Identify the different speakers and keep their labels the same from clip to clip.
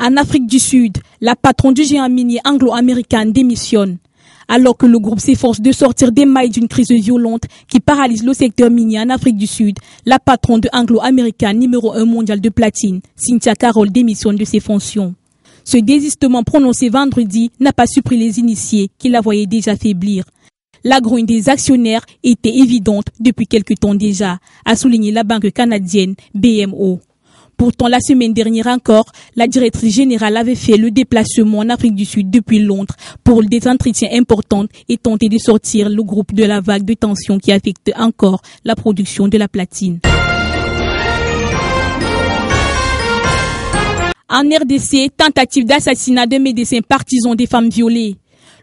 Speaker 1: En Afrique du Sud, la patronne du géant minier anglo-américain démissionne. Alors que le groupe s'efforce de sortir des mailles d'une crise violente qui paralyse le secteur minier en Afrique du Sud, la patronne de anglo-américain numéro 1 mondial de platine, Cynthia Carroll, démissionne de ses fonctions. Ce désistement prononcé vendredi n'a pas surpris les initiés qui la voyaient déjà faiblir. La grogne des actionnaires était évidente depuis quelque temps déjà, a souligné la banque canadienne BMO. Pourtant, la semaine dernière encore, la directrice générale avait fait le déplacement en Afrique du Sud depuis Londres pour des entretiens importants et tenter de sortir le groupe de la vague de tension qui affecte encore la production de la platine. En RDC, tentative d'assassinat de médecins partisans des femmes violées.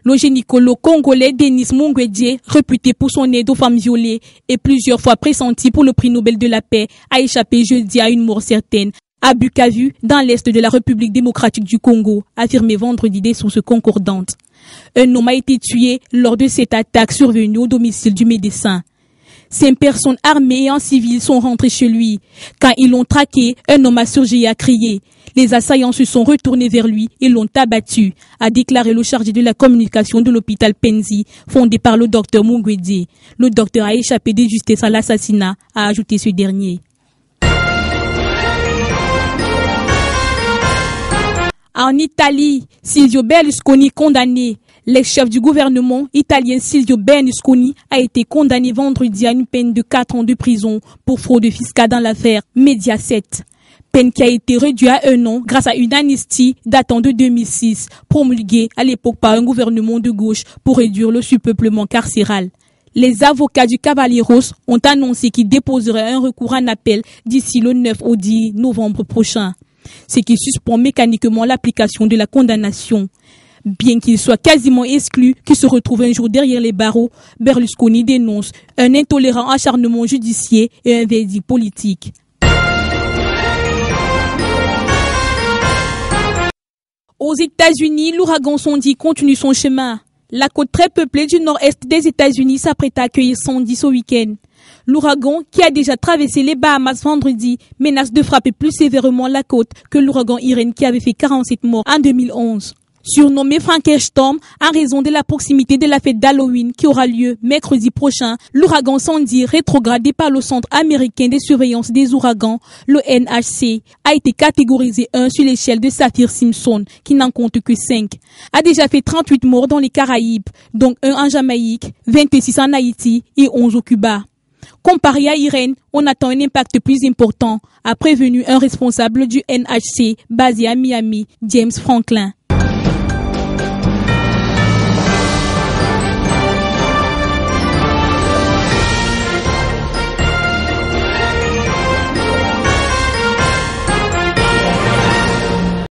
Speaker 1: Le gynécologue congolais Denis Mukwege, réputé pour son aide aux femmes violées et plusieurs fois pressenti pour le prix Nobel de la paix, a échappé jeudi à une mort certaine à Bukavu, dans l'est de la République démocratique du Congo, affirmé vendredi des sources concordantes. Un homme a été tué lors de cette attaque survenue au domicile du médecin. 5 personnes armées et en civil sont rentrées chez lui. Quand ils l'ont traqué, un homme a surgi et a crié. Les assaillants se sont retournés vers lui et l'ont abattu, a déclaré le chargé de la communication de l'hôpital Penzi, fondé par le docteur Mukwege. Le docteur a échappé de justesse à l'assassinat, a ajouté ce dernier. En Italie, Silvio Berlusconi condamné. L'ex-chef du gouvernement italien Silvio Berlusconi a été condamné vendredi à une peine de 4 ans de prison pour fraude fiscale dans l'affaire Mediaset. Peine qui a été réduite à 1 an grâce à une amnistie datant de 2006, promulguée à l'époque par un gouvernement de gauche pour réduire le surpeuplement carcéral. Les avocats du Cavaleiros ont annoncé qu'ils déposeraient un recours en appel d'ici le 9 au 10 novembre prochain, ce qui suspend mécaniquement l'application de la condamnation. Bien qu'il soit quasiment exclu qu'il se retrouve un jour derrière les barreaux, Berlusconi dénonce un intolérant acharnement judiciaire et un verdict politique. Aux États-Unis, l'ouragan Sandy continue son chemin. La côte très peuplée du nord-est des États-Unis s'apprête à accueillir Sandy ce week-end. L'ouragan, qui a déjà traversé les Bahamas vendredi, menace de frapper plus sévèrement la côte que l'ouragan Irene qui avait fait 47 morts en 2011. Surnommé Frankenstein en raison de la proximité de la fête d'Halloween qui aura lieu mercredi prochain, l'ouragan Sandy, rétrogradé par le Centre américain de surveillance des ouragans, le NHC, a été catégorisé 1 sur l'échelle de Saffir-Simpson, qui n'en compte que 5. A déjà fait 38 morts dans les Caraïbes, dont 1 en Jamaïque, 26 en Haïti et 11 au Cuba. Comparé à Irene, on attend un impact plus important, a prévenu un responsable du NHC basé à Miami, James Franklin.